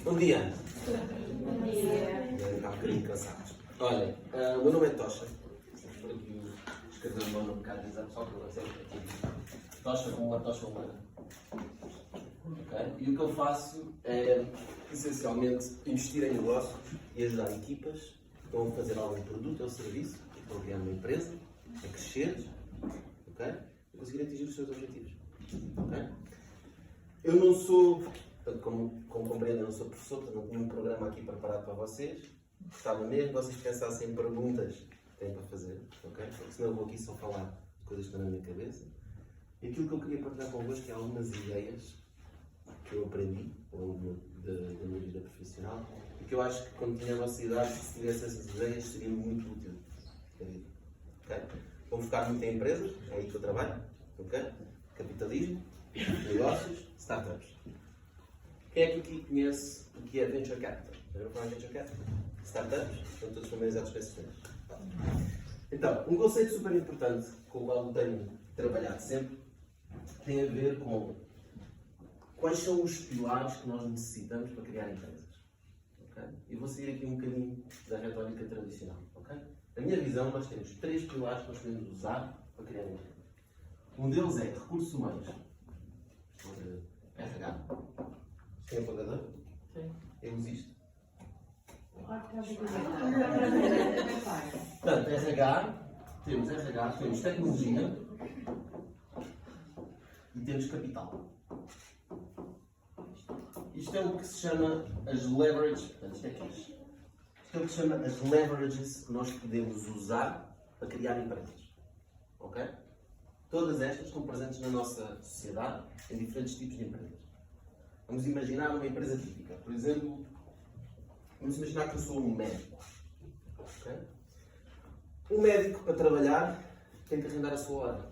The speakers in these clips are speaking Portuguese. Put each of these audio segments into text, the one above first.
Bom dia. Bom dia. Está um bocadinho cansados. Olha, o meu nome é Tocha. Por aqui escrever o meu nome cá, só para vocês. Tocha com uma tocha humana. Okay? E o que eu faço é, essencialmente, investir em negócios e ajudar equipas que estão a fazer algum produto ou serviço, que estão a criar uma empresa, a crescer, okay? A conseguir atingir os seus objetivos. Okay? Eu não sou, portanto, como compreendem, eu não sou professor, portanto, não tinha um programa aqui preparado para vocês. Gostava mesmo que vocês pensassem em perguntas que têm para fazer, ok? Porque senão eu vou aqui só falar de coisas que estão na minha cabeça. E aquilo que eu queria partilhar convosco é algumas ideias que eu aprendi ao longo da minha vida profissional e que eu acho que quando tinha a vossa idade, se tivesse essas ideias, seria muito útil. Okay? Vou focar muito em empresas, é aí que eu trabalho, okay? Capitalismo, negócios, startups. Quem é que aqui conhece o que é Venture Capital? Já viram falar de Venture Capital? Startups? Estão todos familiarizados com esses termos. Então, um conceito super importante com o qual eu tenho trabalhado sempre tem a ver com quais são os pilares que nós necessitamos para criar empresas. Okay? E vou sair aqui um bocadinho da retórica tradicional. Okay? Na minha visão, nós temos 3 pilares que nós podemos usar para criar empresas. Um deles é recursos humanos. RH. Tem apagador? Sim. Eu uso isto. Portanto, RH, temos tecnologia e temos capital. Isto é o que se chama as leverages. Isto é o que se chama as leverages que nós podemos usar para criar empresas. Ok? Todas estas estão presentes na nossa sociedade em diferentes tipos de empresas. Vamos imaginar uma empresa típica. Por exemplo, vamos imaginar que eu sou um médico. Okay? Um médico, para trabalhar, tem que arrendar a sua hora.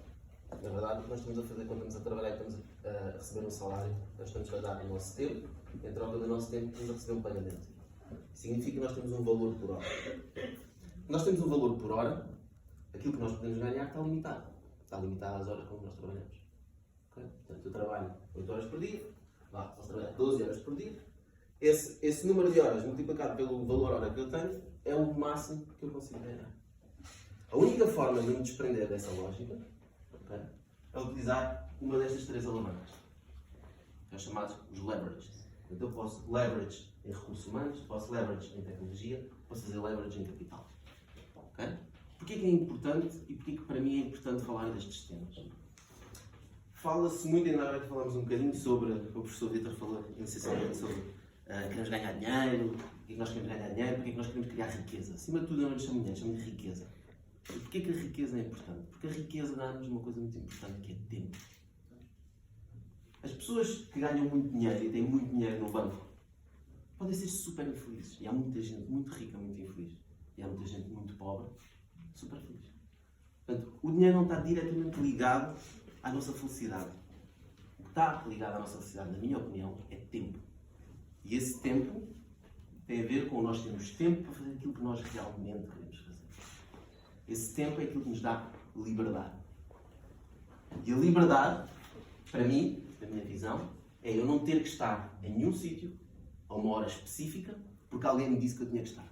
Na verdade, o que nós estamos a fazer quando estamos a trabalhar e estamos a receber um salário, nós estamos a dar o nosso tempo, e em troca do nosso tempo estamos a receber um pagamento. Significa que nós temos um valor por hora. Nós temos um valor por hora, aquilo que nós podemos ganhar está limitado. Está limitado às horas como nós trabalhamos. Okay? Portanto, eu trabalho 8 horas por dia, posso trabalhar 12 horas por dia. Esse número de horas multiplicado pelo valor hora que eu tenho é o máximo que eu consigo ganhar. A única forma de me desprender dessa lógica, okay, é utilizar uma destas 3 alavancas. São chamados os leverages. Então eu posso leverage em recursos humanos, posso leverage em tecnologia, posso fazer leverage em capital. Okay? Porquê que é importante e porquê que para mim é importante falar destes temas? Fala-se muito, ainda agora que falamos um bocadinho sobre, o professor Vitor falou essencialmente sobre queremos ganhar dinheiro, porque nós queremos ganhar dinheiro, porque nós queremos criar riqueza. Acima de tudo, eu não lhe chamo dinheiro, chamo de riqueza. E porquê que a riqueza é importante? Porque a riqueza dá-nos uma coisa muito importante, que é tempo. As pessoas que ganham muito dinheiro e têm muito dinheiro no banco podem ser super infelizes. E há muita gente muito rica, muito infeliz. E há muita gente muito pobre, super feliz. Portanto, o dinheiro não está diretamente ligado à nossa felicidade. O que está ligado à nossa felicidade, na minha opinião, é tempo. E esse tempo tem a ver com nós termos tempo para fazer aquilo que nós realmente queremos fazer. Esse tempo é aquilo que nos dá liberdade. E a liberdade, para mim, na minha visão, é eu não ter que estar em nenhum sítio, a uma hora específica, porque alguém me disse que eu tinha que estar.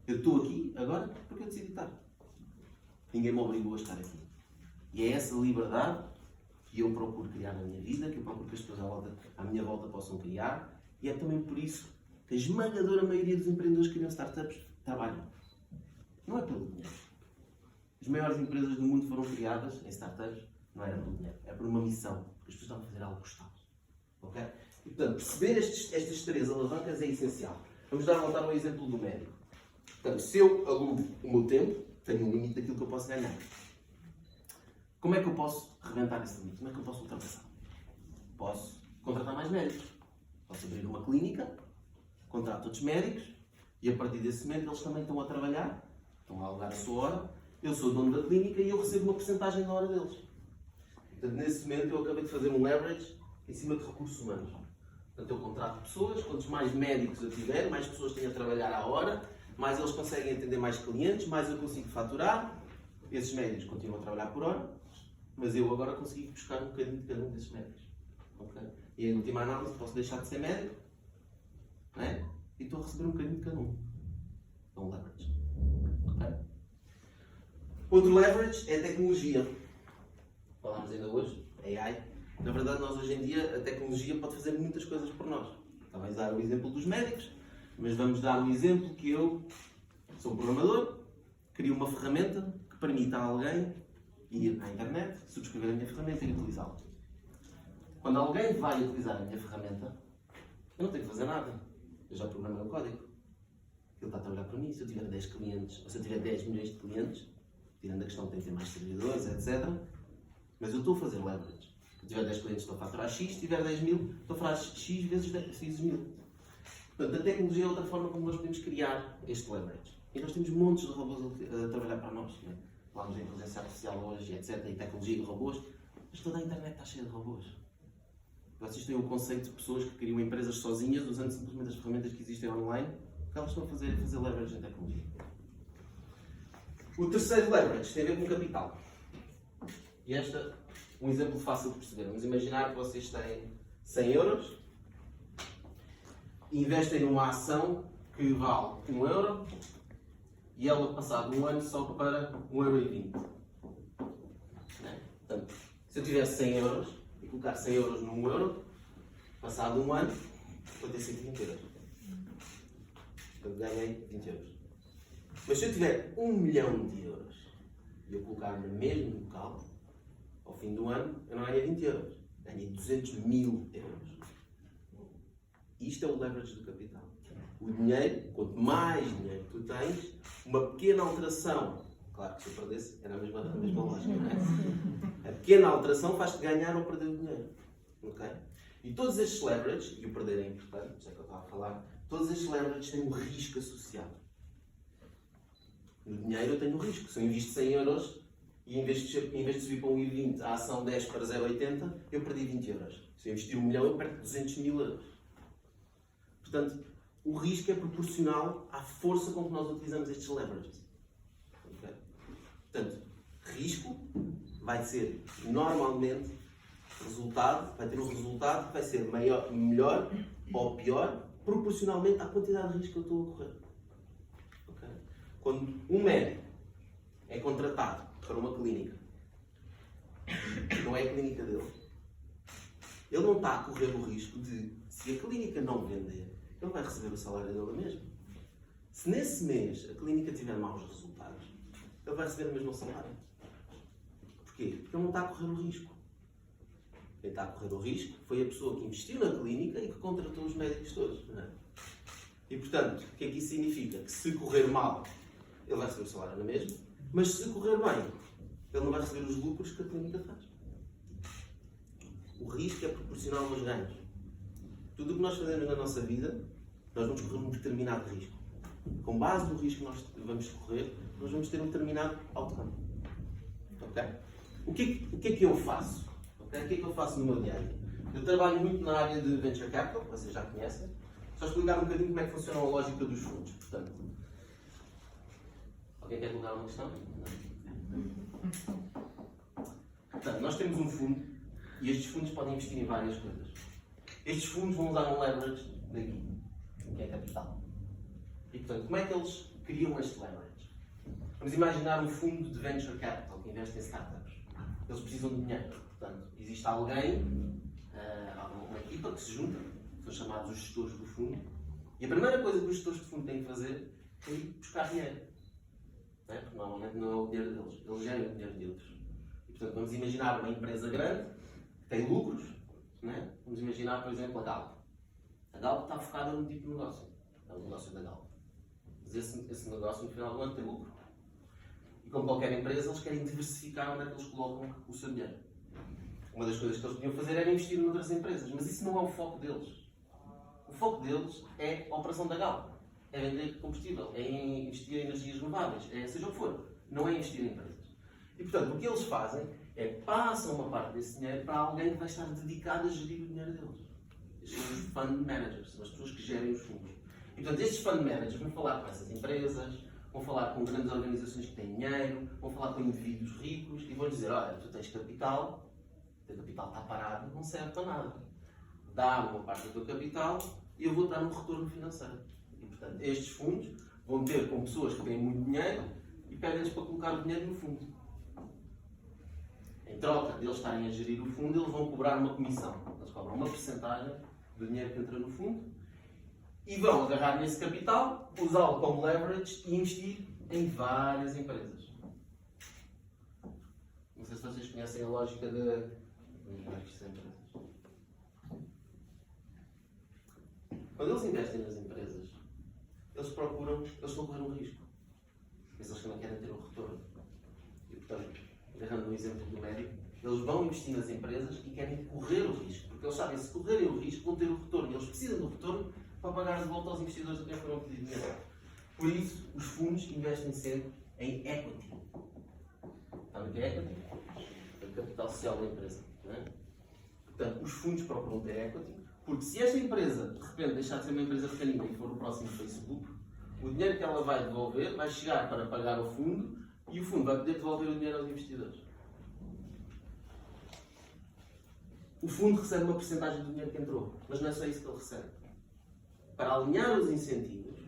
Eu estou aqui agora porque eu decidi estar. Ninguém me obrigou a estar aqui. E é essa liberdade que eu procuro criar na minha vida, que eu procuro que as pessoas à minha volta possam criar, e é também por isso que a esmagadora maioria dos empreendedores que criam startups trabalham. Não é pelo dinheiro. As maiores empresas do mundo foram criadas em startups, não era pelo dinheiro, é por uma missão, porque as pessoas estavam a fazer algo que gostavam. Okay? E portanto, perceber estas 3 alavancas é essencial. Vamos voltar ao exemplo do médico. Portanto, se eu alugo o meu tempo, tenho um limite daquilo que eu posso ganhar. Como é que eu posso rebentar esse limite? Como é que eu posso ultrapassar? Posso contratar mais médicos. Posso abrir uma clínica, contrato outros médicos e a partir desse momento eles também estão a trabalhar, estão a alugar a sua hora, eu sou dono da clínica e eu recebo uma porcentagem da hora deles. Portanto, nesse momento eu acabei de fazer um leverage em cima de recursos humanos. Portanto, eu contrato pessoas, quantos mais médicos eu tiver, mais pessoas têm a trabalhar à hora, mais eles conseguem atender mais clientes, mais eu consigo faturar. Esses médicos continuam a trabalhar por hora, mas eu agora consegui buscar um bocadinho de cada um desses médicos. Okay? E em última análise posso deixar de ser médico, não é? E estou a receber um bocadinho de cada um. É um leverage. Okay? Outro leverage é a tecnologia. Falámos ainda hoje, AI. Na verdade, nós hoje em dia, a tecnologia pode fazer muitas coisas por nós. Talvez dar o exemplo dos médicos, mas vamos dar um exemplo que eu sou um programador, crio uma ferramenta que permita a alguém ir à internet, subscrever a minha ferramenta e utilizá-la. Quando alguém vai utilizar a minha ferramenta, eu não tenho que fazer nada. Eu já programei o código. Ele está a trabalhar para mim. Se eu tiver 10 clientes, ou se eu tiver 10 milhões de clientes, tirando a questão de ter que ter mais servidores, etc. Mas eu estou a fazer leverage. Se eu tiver 10 clientes, estou a faturar X. Se tiver 10 mil, estou a faturar X vezes 10 mil. Portanto, a tecnologia é outra forma como nós podemos criar este leverage. E nós temos montes de robôs a trabalhar para nós. Não é? Falamos de inteligência artificial hoje, etc. E tecnologia de robôs. Mas toda a internet está cheia de robôs. Vocês têm o conceito de pessoas que criam empresas sozinhas, usando simplesmente as ferramentas que existem online. O que elas estão a fazer é fazer leverage em tecnologia. O terceiro leverage tem a ver com capital. E este é um exemplo fácil de perceber. Vamos imaginar que vocês têm 100 euros e investem numa ação que vale 1 euro e ela, passado um ano, sobe para 1,20 €. Portanto, se eu tivesse 100 euros e colocar 100 euros num euro, passado um ano, vou ter 120 euros. Portanto, ganhei 20 euros. Mas se eu tiver 1 milhão de euros e eu colocar no mesmo local, ao fim do ano, eu não ganhei 20 euros. Ganhei 200 mil euros. Isto é o leverage do capital. O dinheiro, quanto mais dinheiro tu tens, uma pequena alteração, claro que se eu perdesse, era a mesma lógica, não é? A pequena alteração faz-te ganhar ou perder o dinheiro. Okay? E todos estes leverages, e o perder é importante, por isso é que eu estava a falar, todos estes leverages têm um risco associado. No dinheiro eu tenho um risco. Se eu invisto 100 euros e em vez de subir para 1,20 a ação 10 para 0,80, eu perdi 20 euros. Se eu investir 1 milhão, eu perco 200 mil euros. Portanto, o risco é proporcional à força com que nós utilizamos estes leverages. Okay? Portanto, risco vai ser normalmente vai ter um resultado que vai ser melhor ou pior proporcionalmente à quantidade de risco que eu estou a correr. Okay? Quando um médico é contratado para uma clínica, não é a clínica dele, ele não está a correr o risco de, se a clínica não vender, ele vai receber o salário dele mesmo. Se nesse mês a clínica tiver maus resultados, ele vai receber o mesmo salário. Porquê? Porque ele não está a correr o risco. Quem está a correr o risco foi a pessoa que investiu na clínica e que contratou os médicos todos. Não é? E portanto, o que é que isso significa? Que se correr mal, ele vai receber o salário na mesma, mas se correr bem, ele não vai receber os lucros que a clínica faz. O risco é proporcional aos ganhos. Tudo o que nós fazemos na nossa vida, nós vamos correr um determinado risco. Com base no risco que nós vamos correr, nós vamos ter um determinado outcome. Ok? O que é que eu faço? Okay? O que é que eu faço no meu dia a dia? Eu trabalho muito na área de Venture Capital, que vocês já conhecem. Só explicar um bocadinho como é que funciona a lógica dos fundos. Portanto, alguém quer colocar uma questão? Não. Portanto, nós temos um fundo e estes fundos podem investir em várias coisas. Estes fundos vão usar um leverage daqui, que é capital. E portanto, como é que eles criam este leverage? Vamos imaginar um fundo de Venture Capital que investe em startups. Eles precisam de dinheiro. Portanto, existe alguém, uma equipa que se junta, são chamados os gestores do fundo, e a primeira coisa que os gestores do fundo têm que fazer é ir buscar dinheiro. Não é? Porque normalmente não é o dinheiro deles, eles geram o dinheiro de outros. E portanto, vamos imaginar uma empresa grande, que tem lucros, não é? Vamos imaginar, por exemplo, a Galp. A Galp está focada num tipo de negócio, é o negócio da Galp. Mas esse negócio no final do ano tem lucro. E como qualquer empresa, eles querem diversificar onde é que eles colocam o seu dinheiro. Uma das coisas que eles podiam fazer era investir noutras empresas, mas isso não é o foco deles. O foco deles é a operação da Galp. É vender combustível, é investir em energias renováveis, é seja o que for. Não é investir em empresas. E portanto, o que eles fazem é passam uma parte desse dinheiro para alguém que vai estar dedicado a gerir o dinheiro deles. Estes são os fund managers, são as pessoas que gerem os fundos. E portanto, estes fund managers vão falar com essas empresas, vão falar com grandes organizações que têm dinheiro, vão falar com indivíduos ricos e vão dizer: olha, tu tens capital, o teu capital está parado, não serve para nada. dá uma parte do teu capital e eu vou dar um retorno financeiro. E, portanto, estes fundos vão ter com pessoas que têm muito dinheiro e pedem-lhes para colocar o dinheiro no fundo. Em troca de eles estarem a gerir o fundo, eles vão cobrar uma comissão. Eles cobram uma porcentagem do dinheiro que entra no fundo e vão agarrar nesse capital, usá-lo como leverage e investir em várias empresas. Não sei se vocês conhecem a lógica de várias empresas. Quando eles investem nas empresas, eles estão a correr um risco. Mas eles também querem ter um retorno. E, portanto, agarrando no exemplo do médico, eles vão investir nas empresas e querem correr o risco. Porque eles sabem que se correrem o risco, vão ter o retorno. E eles precisam do retorno para pagar de volta aos investidores a quem foram pedir dinheiro. Por isso, os fundos investem sempre em equity. Sabem o que é equity? É o capital social da empresa. Não é? Portanto, os fundos procuram ter equity, porque se esta empresa, de repente, deixar de ser uma empresa pequenina e for o próximo Facebook, o dinheiro que ela vai devolver vai chegar para pagar o fundo e o fundo vai poder devolver o dinheiro aos investidores. O fundo recebe uma porcentagem do dinheiro que entrou, mas não é só isso que ele recebe. Para alinhar os incentivos,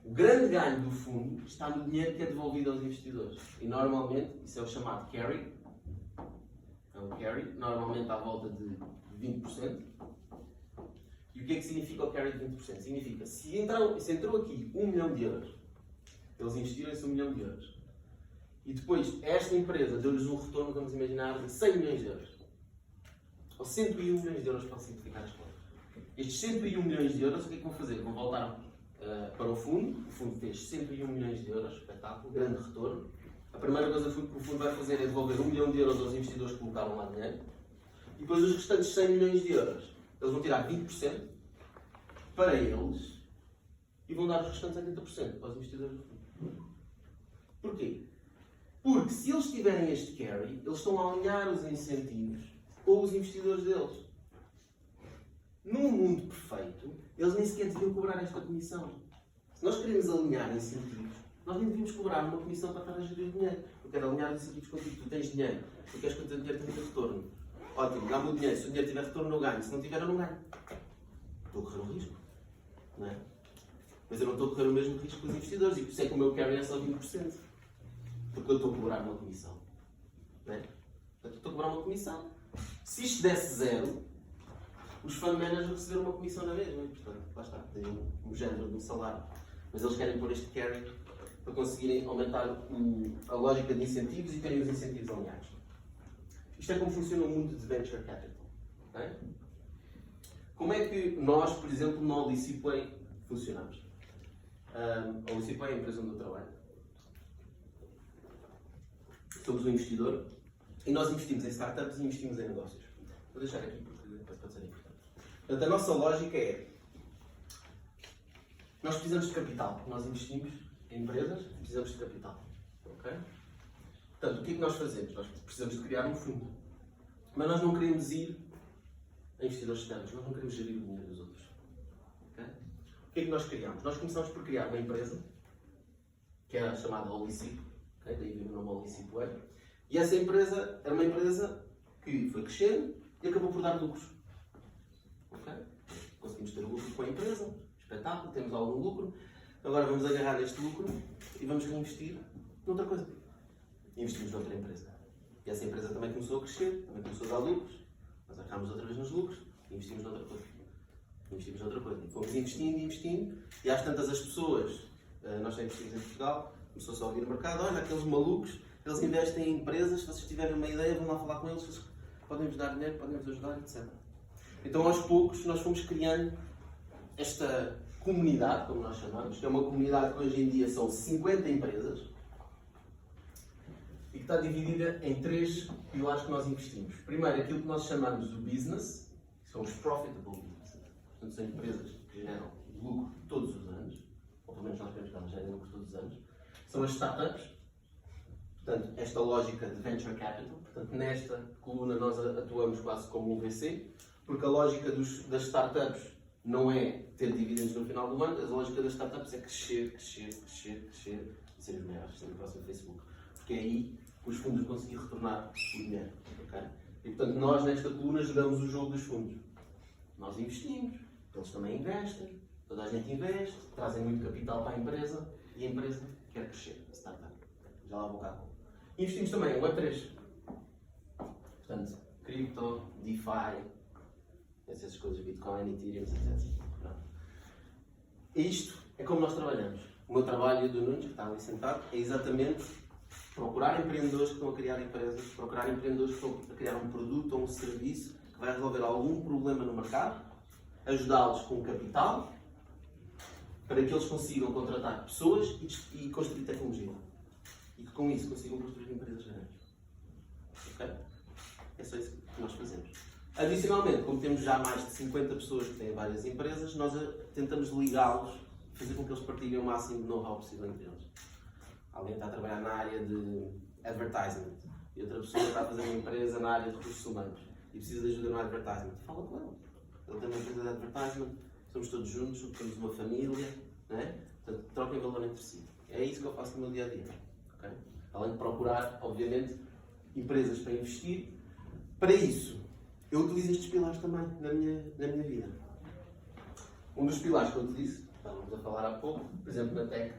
o grande ganho do fundo está no dinheiro que é devolvido aos investidores. E normalmente, isso é o chamado carry. É um carry, normalmente à volta de 20%. E o que é que significa o carry de 20%? Significa, se entrou aqui 1 milhão de euros, eles investiram esse 1 milhão de euros, e depois esta empresa deu-lhes um retorno, vamos imaginar, de 100 milhões de euros. Ou 101 milhões de euros para simplificar as contas. Estes 101 milhões de euros, o que é que vão fazer? Vão voltar para o fundo fez 101 milhões de euros, espetáculo, grande retorno. A primeira coisa que o fundo vai fazer é devolver 1 milhão de euros aos investidores que colocaram lá dinheiro. E depois os restantes 100 milhões de euros, eles vão tirar 20% para eles e vão dar os restantes 80% aos investidores do fundo. Porquê? Porque se eles tiverem este carry, eles estão a alinhar os incentivos com os investidores deles. Num mundo perfeito, eles nem sequer deviam cobrar esta comissão. Se nós queremos alinhar incentivos, nós nem devíamos cobrar uma comissão para estar a gerir o dinheiro. Eu quero alinhar os incentivos contigo. Tu tens dinheiro. Tu queres que o teu dinheiro tenha retorno. Ótimo, dá-me o dinheiro. Se o dinheiro tiver retorno, eu ganho. Se não tiver, eu não ganho. Estou a correr um risco. Não é? Mas eu não estou a correr o mesmo risco que os investidores. E por isso é que o meu carry é só 20%. Porque eu estou a cobrar uma comissão. Não é? Portanto, estou a cobrar uma comissão. Se isto desse zero, os fund managers receberam uma comissão na mesma. Portanto, lá está, tem um género de um salário. Mas eles querem pôr este carry para conseguirem aumentar a lógica de incentivos e terem os incentivos alinhados. Isto é como funciona o mundo de venture capital. Okay? Como é que nós, por exemplo, na Olicipay funcionamos? A Olicipay é a empresa onde eu trabalho. Somos um investidor e nós investimos em startups e investimos em negócios. Vou deixar aqui porque pode ser importante. Portanto, a nossa lógica é: nós precisamos de capital. Nós investimos em empresas, precisamos de capital. Okay? Portanto, o que é que nós fazemos? Nós precisamos de criar um fundo. Mas nós não queremos ir a investidores externos, nós não queremos gerir o dinheiro dos outros. Okay? O que é que nós criamos? Nós começamos por criar uma empresa, que era chamada Olicip, okay? Daí vem o nome Olicipay, e essa empresa era uma empresa que foi crescendo e acabou por dar lucros. Okay? Conseguimos ter lucro com a empresa, espetáculo, temos algum lucro, agora vamos agarrar este lucro e vamos reinvestir noutra coisa. Investimos noutra empresa. E essa empresa também começou a crescer, também começou a dar lucros, nós agarramos outra vez nos lucros e investimos noutra coisa. Investimos noutra coisa. E fomos investindo, e às tantas as pessoas, nós já investimos em Portugal, começou-se a ouvir o mercado: olha, aqueles malucos, eles investem em empresas, se vocês tiverem uma ideia, vão lá falar com eles, podem-vos dar dinheiro, podem-vos ajudar, etc. Então aos poucos nós fomos criando esta comunidade, como nós chamamos, que é uma comunidade que hoje em dia são 50 empresas, e que está dividida em 3 pilares que nós investimos. Primeiro, aquilo que nós chamamos o business, que são os profitable businesses. Portanto, são empresas que geram lucro todos os anos, ou pelo menos nós queremos que elas gerem lucro todos os anos. São as startups, portanto, esta lógica de venture capital. Portanto, nesta coluna nós atuamos quase como um VC, porque a lógica das startups não é ter dividendos no final do ano, a lógica das startups é crescer e ser os maiores, ser o próximo Facebook. Porque é aí que os fundos conseguir retornar o dinheiro. Okay? E portanto nós nesta coluna jogamos o jogo dos fundos. Nós investimos, eles também investem, toda a gente investe, trazem muito capital para a empresa e a empresa quer crescer, a startup. Já lá vou cá. Investimos também em Web3. Portanto, cripto, DeFi, essas coisas, Bitcoin, Ethereum, etc. Isto é como nós trabalhamos. O meu trabalho e o do Nunes, que está ali sentado, é exatamente procurar empreendedores que estão a criar empresas, procurar empreendedores que estão a criar um produto ou um serviço que vai resolver algum problema no mercado, ajudá-los com capital, para que eles consigam contratar pessoas e construir tecnologia. E que com isso consigam construir empresas grandes. Ok? É só isso que nós fazemos. Adicionalmente, como temos já mais de 50 pessoas que têm várias empresas, nós tentamos ligá-los, fazer com que eles partilhem o máximo de know-how possível entre eles. Alguém está a trabalhar na área de advertisement e outra pessoa está a fazer uma empresa na área de recursos humanos e precisa de ajuda no advertisement. Fala com ele. Ele tem uma empresa de advertisement, estamos todos juntos, temos uma família, não é? Portanto, troquem valor entre si. É isso que eu faço no meu dia a dia. Okay? Além de procurar, obviamente, empresas para investir. Para isso, eu utilizo estes pilares também na minha vida. Um dos pilares que eu utilizo, estávamos a falar há pouco, por exemplo, na Tech,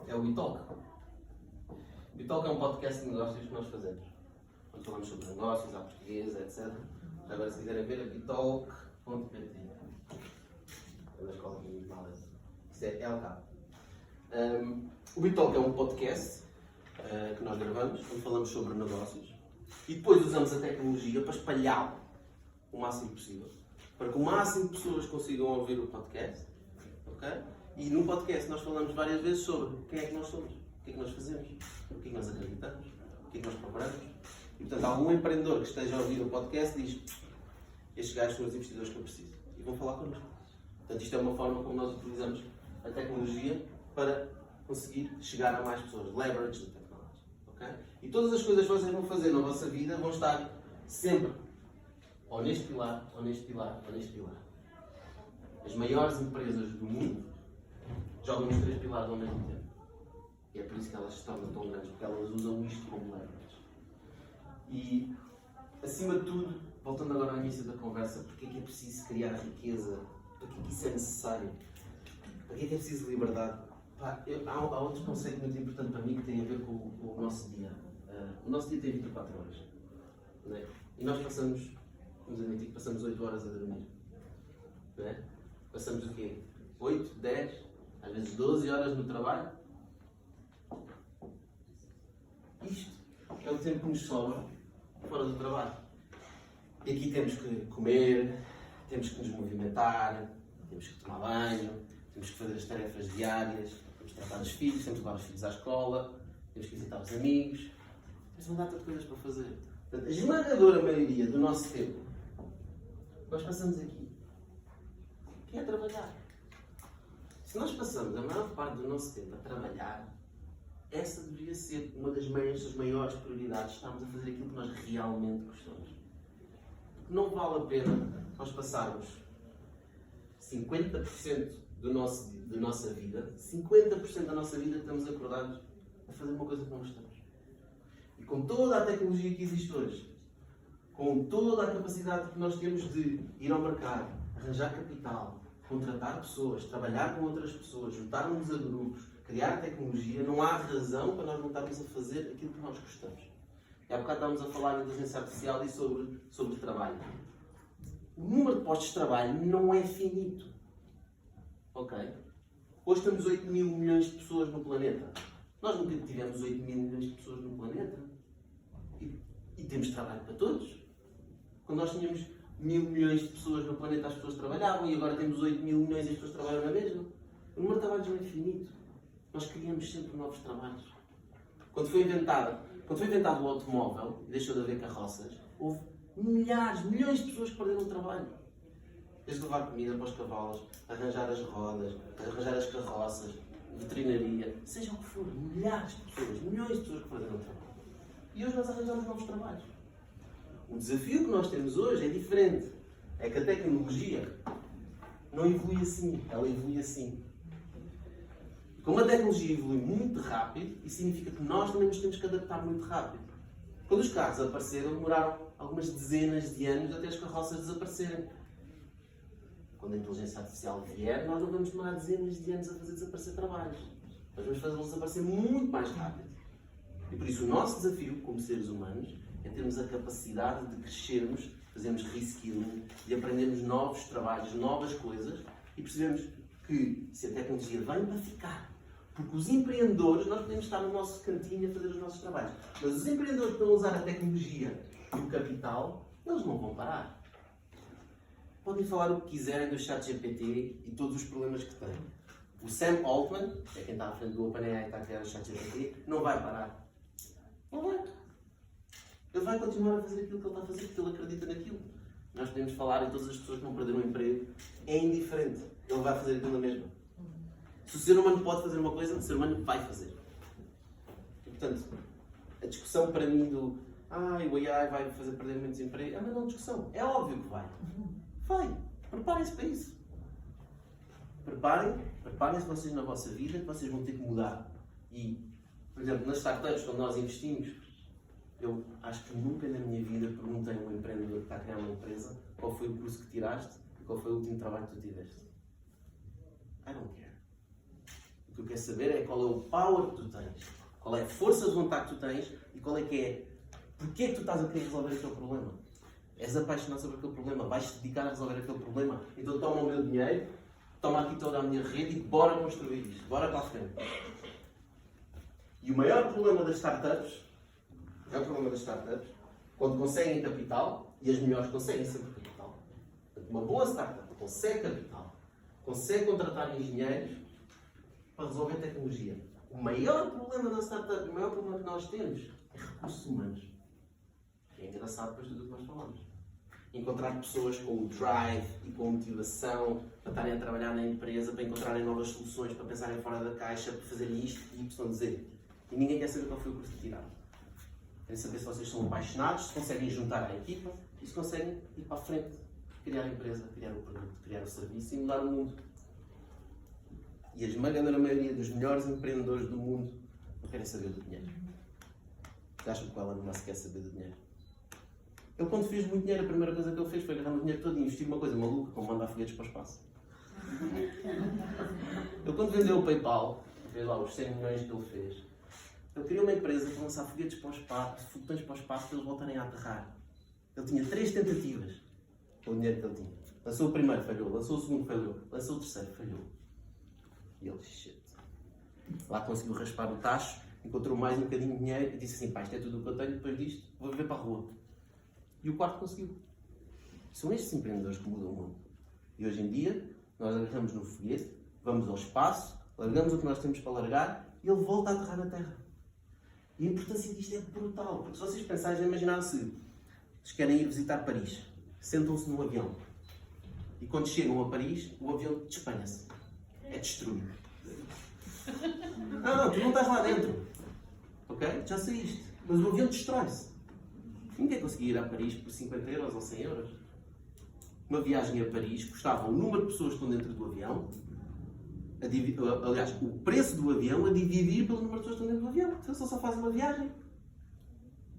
é o Bitalk. O Bitalk é um podcast de negócios que nós fazemos. Quando falamos sobre negócios, à portuguesa, etc. Agora, se quiserem ver, é bitalk.pt. É da escola que me fala. Isso é LK. O Bitalk é um podcast que nós gravamos, onde falamos sobre negócios. E depois usamos a tecnologia para espalhá-lo o máximo possível. Para que o máximo de pessoas consigam ouvir o podcast. Okay? E no podcast nós falamos várias vezes sobre quem é que nós somos, o que é que nós fazemos, o que é que nós acreditamos, o que é que nós procuramos. E portanto, algum empreendedor que esteja a ouvir o podcast diz: estes gajos são os investidores que eu preciso. E vão falar connosco. Portanto, isto é uma forma como nós utilizamos a tecnologia para conseguir chegar a mais pessoas. Leverage da tecnologia. Okay? E todas as coisas que vocês vão fazer na vossa vida vão estar sempre ou neste pilar, ou neste pilar, ou neste pilar. As maiores empresas do mundo jogam nos 3 pilares ao mesmo tempo. E é por isso que elas se tornam tão grandes, porque elas usam isto como leverage. E, acima de tudo, voltando agora ao início da conversa, porque é que é preciso criar riqueza? Para que é que isso é necessário? Para que é preciso liberdade? Há outro conceito muito importante para mim que tem a ver com o nosso dia. O nosso dia tem 24 horas. Não é? E nós vamos admitir que passamos 8 horas a dormir. Não é? Passamos o quê? 8, 10, às vezes 12 horas no trabalho. Isto é o tempo que nos sobra fora do trabalho. E aqui temos que comer, temos que nos movimentar, temos que tomar banho, temos que fazer as tarefas diárias, temos que tratar dos filhos, temos que levar os filhos à escola, temos que visitar os amigos. Temos uma data de coisas para fazer. Portanto, a esmagadora maioria do nosso tempo nós passamos aqui, que é trabalhar. Se nós passamos a maior parte do nosso tempo a trabalhar, essa deveria ser uma das maiores prioridades. Estamos a fazer aquilo que nós realmente gostamos. Porque não vale a pena nós passarmos 50% da nossa vida, 50% da nossa vida estamos acordados a fazer uma coisa que não gostamos. E com toda a tecnologia que existe hoje, com toda a capacidade que nós temos de ir ao mercado, arranjar capital, contratar pessoas, trabalhar com outras pessoas, juntarmos a grupos, criar tecnologia, não há razão para nós não estarmos a fazer aquilo que nós gostamos. E há bocado estávamos a falar de inteligência artificial e sobre trabalho. O número de postos de trabalho não é finito. Ok? Hoje temos 8 mil milhões de pessoas no planeta. Nós nunca tivemos 8 mil milhões de pessoas no planeta. E temos trabalho para todos. Quando nós tínhamos 1.000 milhões de pessoas no planeta, as pessoas trabalhavam, e agora temos 8 mil milhões e as pessoas trabalham na mesma. O número de trabalhos não é infinito. Nós criamos sempre novos trabalhos. Quando foi inventado o automóvel e deixou de haver carroças, houve milhões de pessoas que perderam o trabalho. Desde levar comida para os cavalos, arranjar as rodas, arranjar as carroças, veterinaria, seja o que for, milhões de pessoas que perderam o trabalho. E hoje nós arranjamos novos trabalhos. O desafio que nós temos hoje é diferente. É que a tecnologia não evolui assim, ela evolui assim. Como a tecnologia evolui muito rápido, isso significa que nós também nos temos que adaptar muito rápido. Quando os carros apareceram, demoraram algumas dezenas de anos até as carroças desaparecerem. Quando a inteligência artificial vier, nós não vamos demorar dezenas de anos a fazer desaparecer trabalhos. Nós vamos fazê-los desaparecer muito mais rápido. E por isso o nosso desafio, como seres humanos, é termos a capacidade de crescermos, fazermos reskilling, de aprendermos novos trabalhos, novas coisas, e percebemos que se a tecnologia vem para ficar, porque os empreendedores, nós podemos estar no nosso cantinho a fazer os nossos trabalhos, mas os empreendedores que estão a usar a tecnologia e o capital, eles não vão parar. Podem falar o que quiserem do ChatGPT e todos os problemas que têm. O Sam Altman, que é quem está à frente do OpenAI e está a criar o ChatGPT, não vai parar. Não vai. Ele vai continuar a fazer aquilo que ele está a fazer porque ele acredita naquilo. Nós podemos falar em todas as pessoas que vão perder o emprego. É indiferente. Ele vai fazer aquilo na mesma. Se o ser humano pode fazer uma coisa, o ser humano vai fazer. E, portanto, a discussão para mim do o AI vai fazer perder muitos empregos, é uma não discussão. É óbvio que vai. Vai. Preparem-se para isso. Preparem-se vocês na vossa vida, que vocês vão ter que mudar. E, por exemplo, nas startups, quando nós investimos, eu acho que nunca na minha vida perguntei a um empreendedor que está a criar uma empresa qual foi o curso que tiraste e qual foi o último trabalho que tu tiveste. I don't care. O que eu quero saber é qual é o power que tu tens, qual é a força de vontade que tu tens e qual é que é, porque é que tu estás a querer resolver aquele problema. És apaixonado sobre aquele problema, vais-te dedicar a resolver aquele problema, então toma o meu dinheiro, toma aqui toda a minha rede e bora construir isto, bora para a frente. E o maior problema das startups, quando conseguem capital, e as melhores conseguem sempre capital. Portanto, uma boa startup consegue capital, consegue contratar engenheiros para resolver tecnologia. O maior problema da startup, o maior problema que nós temos é recursos humanos. É engraçado depois de tudo o que nós falamos. Encontrar pessoas com o drive e com motivação para estarem a trabalhar na empresa, para encontrarem novas soluções, para pensarem fora da caixa, para fazerem isto e Y. E ninguém quer saber qual foi o curso que tiraram. Querem saber se vocês são apaixonados, se conseguem juntar a equipa e se conseguem ir para a frente, criar a empresa, criar o produto, criar o serviço e mudar o mundo. E a esmagadora maioria dos melhores empreendedores do mundo não querem saber do dinheiro. Acham que o Elon Musk quer saber do dinheiro? Ele, quando fez muito dinheiro, a primeira coisa que ele fez foi agarrar o dinheiro todo e investir numa coisa maluca, como mandar foguetes para o espaço. Ele, quando vendeu o PayPal, fez lá os 100 milhões que ele fez, ele criou uma empresa para lançar foguetes para o espaço, foguetões para o espaço, para eles voltarem a aterrar. Ele tinha 3 tentativas com o dinheiro que ele tinha. Lançou o primeiro, falhou. Lançou o segundo, falhou. Lançou o terceiro, falhou. E ele, shit. Lá conseguiu raspar o tacho, encontrou mais um bocadinho de dinheiro e disse assim, pá, isto é tudo o que eu tenho, depois disto vou viver para a rua. E o quarto conseguiu. São estes empreendedores que mudam o mundo. E hoje em dia, nós agarramos no foguete, vamos ao espaço, largamos o que nós temos para largar e ele volta a aterrar na Terra. E a importância disto é brutal. Porque se vocês pensarem, imaginar se vocês querem ir visitar Paris, sentam-se num avião e quando chegam a Paris, o avião despenha-se. É destruído. Não, tu não estás lá dentro. Ok? Já saíste. Mas o avião destrói-se. Ninguém conseguia ir a Paris por 50 euros ou 100 euros. Uma viagem a Paris custava o número de pessoas que estão dentro do avião, aliás, o preço do avião a dividir pelo número de pessoas que estão dentro do avião. Você só faz uma viagem.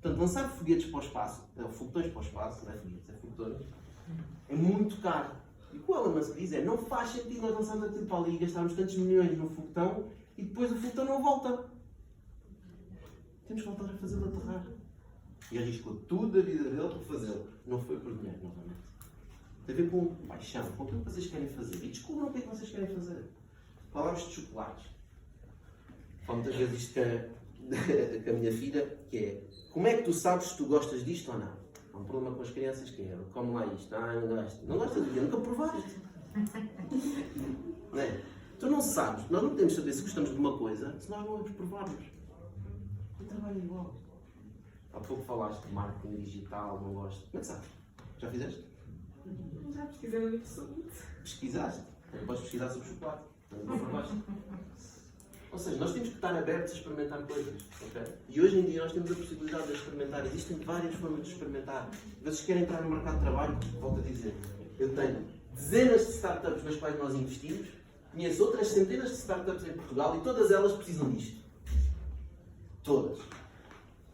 Portanto, lançar foguetes para o espaço, foguetões para o espaço, não é foguetes, é foguetões, é muito caro. E o que o Elon Musk diz é, não faz sentido nós lançarmos aquilo para ali e gastarmos tantos milhões no foguetão e depois o foguetão não volta. Temos que voltar a fazê-lo aterrar. E arriscou tudo a vida dele para fazê-lo. Não foi por dinheiro, novamente. Tem a ver com paixão, com aquilo que vocês querem fazer. E descubram o que é que vocês querem fazer. Falámos de chocolates. Falo muitas vezes isto com a minha filha, que é, como é que tu sabes se tu gostas disto ou não? Há um problema com as crianças que é, come lá isto, não gosto. Não gostas do quê? Nunca provaste. Não é? Tu não sabes, nós não podemos saber se gostamos de uma coisa se nós não a provarmos. O trabalho é igual. Há pouco falaste de marketing digital, não gosto. Como é que sabes? Já fizeste? Já pesquisei muito sobre. Pesquisaste? Também podes pesquisar sobre chocolate. Também não provaste. Ou seja, nós temos que estar abertos a experimentar coisas. Okay? E hoje em dia nós temos a possibilidade de experimentar. Existem várias formas de experimentar. Vocês querem entrar no mercado de trabalho? Volto a dizer. Eu tenho dezenas de startups nas quais nós investimos. Conheço outras centenas de startups em Portugal e todas elas precisam disto. Todas.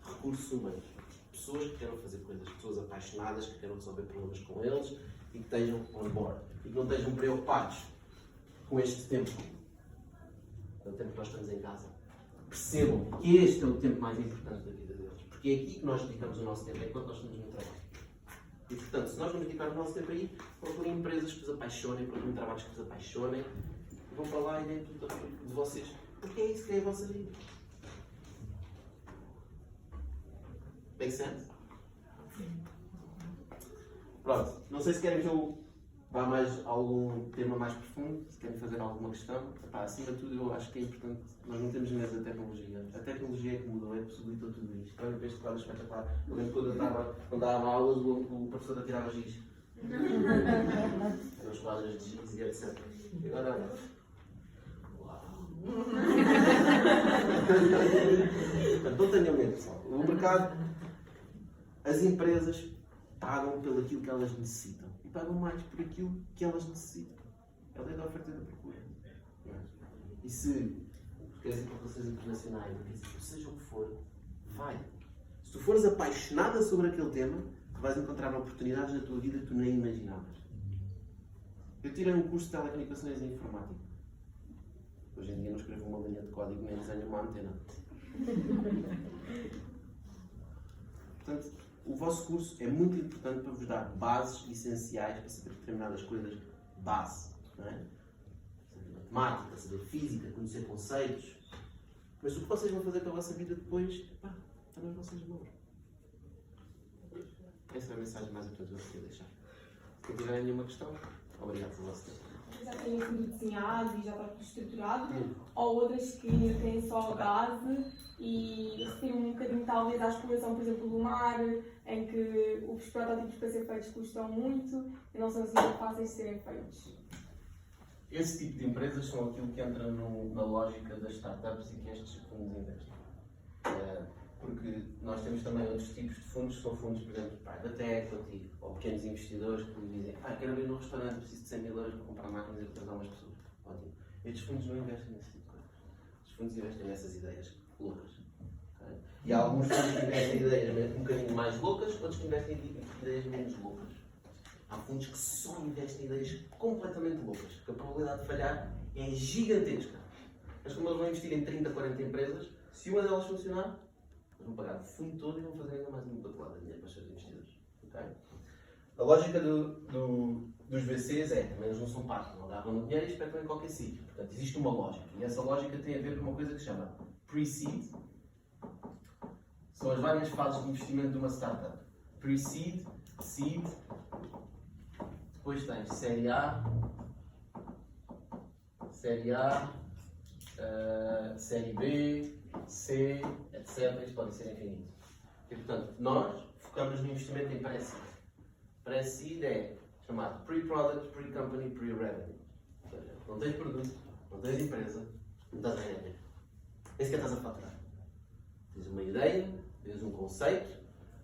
Recursos humanos. Pessoas que queiram fazer coisas. Pessoas apaixonadas, que queiram resolver problemas com eles e que estejam on board. E que não estejam preocupados com este tempo. É o tempo que nós estamos em casa. Percebam que este é o tempo mais importante da vida deles. Porque é aqui que nós dedicamos o nosso tempo, é enquanto nós estamos no trabalho. E portanto, se nós vamos dedicar o nosso tempo aí, procurem empresas que vos apaixonem, procurem trabalhos que vos apaixonem, e vão para lá e deem tudo de vocês. Porque é isso que é a vossa vida. Make sense? Pronto, não sei se querem que eu vá mais a algum tema mais profundo, se querem fazer alguma questão. Epá, acima de tudo, eu acho que é importante, nós não temos medo da tecnologia. A tecnologia é que mudou, é que possibilitou tudo isto. Olha, este quadro espetacular. Eu lembro quando dava aulas, o professor atirava giz. Eram os quadros de giz e etc. E agora, olha. Uau! Portanto, não tenham medo, pessoal. O mercado, as empresas pagam pelo aquilo que elas necessitam. E pagam mais por aquilo que elas necessitam. É a lei da oferta e da procura. E se queres ir para relações internacionais, seja o que for, vai. Se tu fores apaixonada sobre aquele tema, tu vais encontrar oportunidades na tua vida que tu nem imaginavas. Eu tirei um curso de telecomunicações e informática. Hoje em dia não escrevo uma linha de código nem desenho uma antena. Portanto, o vosso curso é muito importante para vos dar bases essenciais para saber determinadas coisas base. Não é? Saber matemática, saber física, conhecer conceitos. Mas o que vocês vão fazer com a vossa vida depois, pá, está nas vossas mãos. Essa é a mensagem mais importante que eu queria deixar. Se não tiverem nenhuma questão, obrigado pelo vosso tempo. Já têm tudo desenhado e já está tudo estruturado? Ou outras que ainda têm só a base e retiram um bocadinho talvez à exploração, por exemplo, do mar, em que os protótipos para ser feitos custam muito e não são assim tão fáceis de serem feitos? Esse tipo de empresas são aquilo que entra na lógica das startups e que estes fundos investem. Porque nós temos também outros tipos de fundos, que são fundos, por exemplo, private equity, ou pequenos investidores que dizem quero abrir um restaurante, preciso de 100 mil euros para comprar máquinas e retratar umas pessoas. Ótimo. Estes fundos não investem nesse tipo de coisas. Estes fundos investem nessas ideias loucas. Okay? E há alguns fundos que investem em ideias um bocadinho mais loucas, outros que investem em ideias menos loucas. Há fundos que só investem em ideias completamente loucas, que a probabilidade de falhar é gigantesca. Mas como eles vão investir em 30, 40 empresas, se uma delas funcionar, eles vão pagar o fundo todo e vão fazer ainda mais uma batelada de dinheiro para os seus investidores. Okay? A lógica dos VCs é, também eles não são parcos, não agarram no dinheiro e espetam em qualquer sítio. Portanto, existe uma lógica. E essa lógica tem a ver com uma coisa que se chama pre-seed. São as várias fases de investimento de uma startup. Pre-seed, seed, depois tens série A, série B, C, etc. Isto pode ser infinito. E, portanto, nós focamos no investimento em pré-seed. Pré-seed é chamado pre-product, pre-company, pre-revenue. Ou seja, não tens produto, não tens empresa, não estás a ganhar dinheiro. Nem sequer estás a faturar. Tens uma ideia, tens um conceito,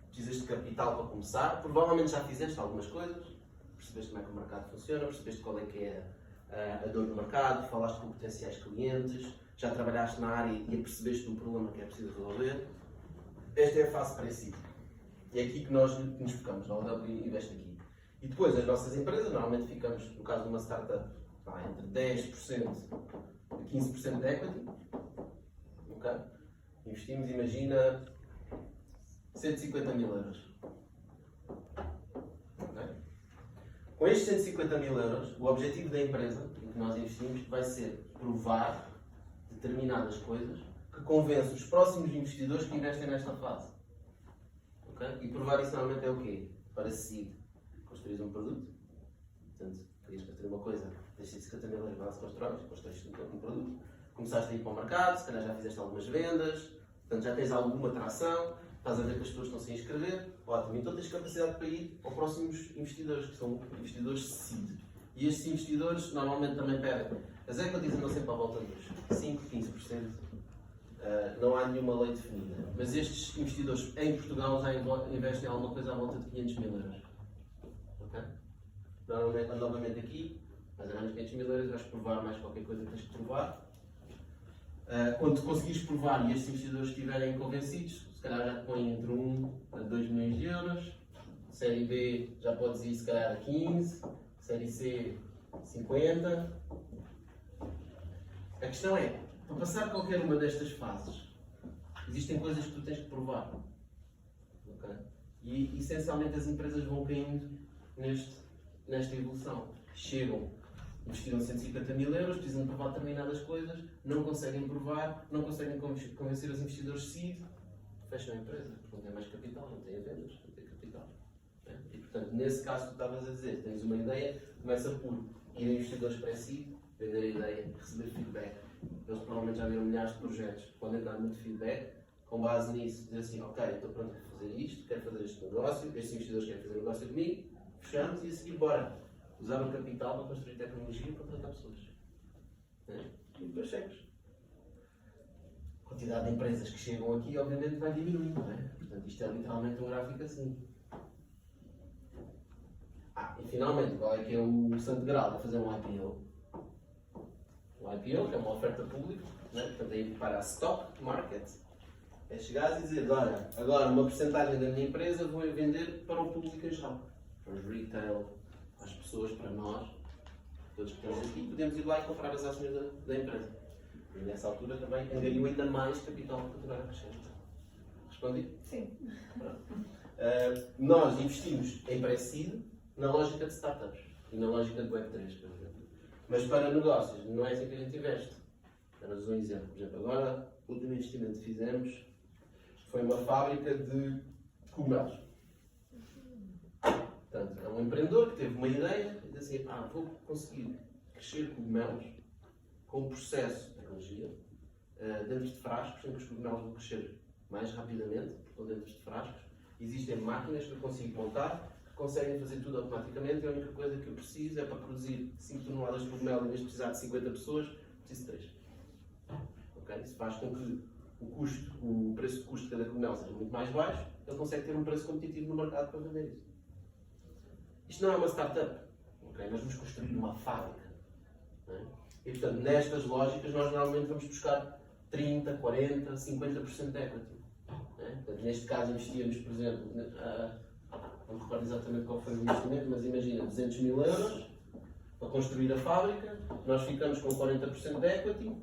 precisas de capital para começar, provavelmente já fizeste algumas coisas, percebeste como é que o mercado funciona, percebeste qual é que é a dor do mercado, falaste com potenciais clientes, já trabalhaste na área e percebeste um problema que é preciso resolver. Esta é a fase pré-seed. E é aqui que nós nos focamos, a OW investe aqui. E depois, as nossas empresas, normalmente ficamos, no caso de uma startup, entre 10% e 15% de equity. Okay? Investimos, imagina, 150 mil euros. Okay? Com estes 150 mil euros, o objetivo da empresa em que nós investimos vai ser provar determinadas coisas que convencem os próximos investidores que investem nesta fase. Okay? E provar isso normalmente é o quê? Para seed. Construís um produto. Portanto, querias construir uma coisa, tens 150 mil euros, vai-se construís um produto. Começaste a ir para o mercado, se calhar já fizeste algumas vendas, portanto já tens alguma tração, estás a ver que as pessoas estão-se a inscrever, ótimo. Então tens capacidade para ir aos próximos investidores, que são investidores seed. E estes investidores normalmente também pedem. As equities andam sempre à volta dos 5, 15%. Não há nenhuma lei definida. Mas estes investidores em Portugal já investem alguma coisa à volta de 500 mil euros. Okay? Normalmente, novamente aqui, mais ou menos 500 mil euros, vais provar mais qualquer coisa que tens que provar. Quando conseguires provar e estes investidores estiverem convencidos, se calhar já te põem entre 1 a 2 milhões de euros. série B já podes ir se calhar a 15, série C 50. A questão é, para passar qualquer uma destas fases, existem coisas que tu tens que provar. Okay? E essencialmente as empresas vão caindo nesta evolução. Chegam, investiram 150 mil euros, precisam de provar determinadas coisas, não conseguem provar, não conseguem convencer os investidores seed, fecham a empresa, porque não têm mais capital, não têm vendas, não têm capital. Né? E portanto, nesse caso que tu estavas a dizer, tens uma ideia, começa por ir a investidores pré-seed, vender a ideia, receber feedback. Eles provavelmente já viram milhares de projetos, podem dar muito feedback, com base nisso, dizer assim, ok, estou pronto a fazer isto, quero fazer este negócio, estes investidores querem fazer negócio comigo, fechamos e a seguir, bora. Usar o capital para construir tecnologia para contratar pessoas. Né? E depois segues. A quantidade de empresas que chegam aqui, obviamente, vai diminuindo, não é? Portanto, isto é literalmente um gráfico assim. E finalmente, qual é que é o santo grau de fazer um IPO? O IPO, que é uma oferta pública, né? Portanto, é ir para a stock market, é chegar e dizer, olha, agora uma porcentagem da minha empresa vou vender para o público em geral, para os retail, para as pessoas, para nós, todos que estamos aqui, podemos ir lá e comprar as ações da empresa. E nessa altura também angariou ainda mais capital para continuar a crescer. Respondi? Sim. Nós investimos em pré-seed na lógica de startups e na lógica de Web3, por exemplo. Mas para negócios, não é assim que a gente investe. Damos um exemplo. Por exemplo, agora, o último investimento que fizemos foi uma fábrica de cogumelos. Portanto, é um empreendedor que teve uma ideia e disse assim, vou conseguir crescer cogumelos com um processo de tecnologia dentro de frascos, em que os cogumelos vão crescer mais rapidamente, ou dentro de frascos. Existem máquinas que eu consigo montar, que conseguem fazer tudo automaticamente, e a única coisa que eu preciso é para produzir 5 toneladas de cogumelo, em vez de precisar de 50 pessoas, preciso de 3. Okay? Isso faz com que o preço de custo de cada cogumelo seja muito mais baixo, ele consegue ter um preço competitivo no mercado para vender isso. Isto não é uma startup, okay? Nós vamos construir uma fábrica. Não é? E portanto, nestas lógicas, nós normalmente vamos buscar 30, 40, 50% de equity. É? Portanto, neste caso, investíamos, por exemplo, não me recordo exatamente qual foi o investimento, mas imagina, 200 mil euros para construir a fábrica, nós ficamos com 40% de equity,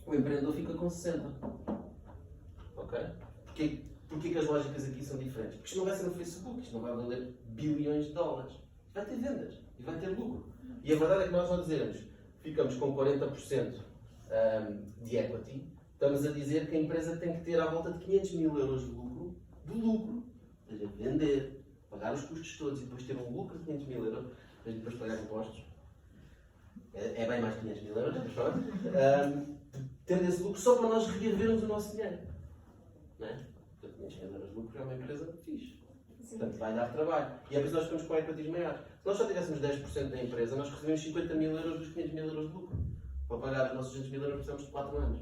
o empreendedor fica com 60%. Ok? Porquê que as lógicas aqui são diferentes? Porque isto não vai ser no Facebook, isto não vai valer bilhões de dólares. Vai ter vendas e vai ter lucro. E a verdade é que nós, ao dizermos ficamos com 40% de equity, estamos a dizer que a empresa tem que ter à volta de 500 mil euros de lucro, ou seja, vender, pagar os custos todos e depois ter um lucro de 500 mil euros, mas depois pagar impostos. É bem mais de 500 mil euros, mas pronto. Ter esse lucro só para nós reavermos o nosso dinheiro. Não é? 500 mil euros de lucro é uma empresa fixe. Portanto, vai dar trabalho. E é por isso que nós ficamos com equities maiores. Se nós só tivéssemos 10% da empresa, nós recebemos 50 mil euros dos 500 mil euros de lucro. Para pagar os nossos 200 mil euros, precisamos de 4 anos.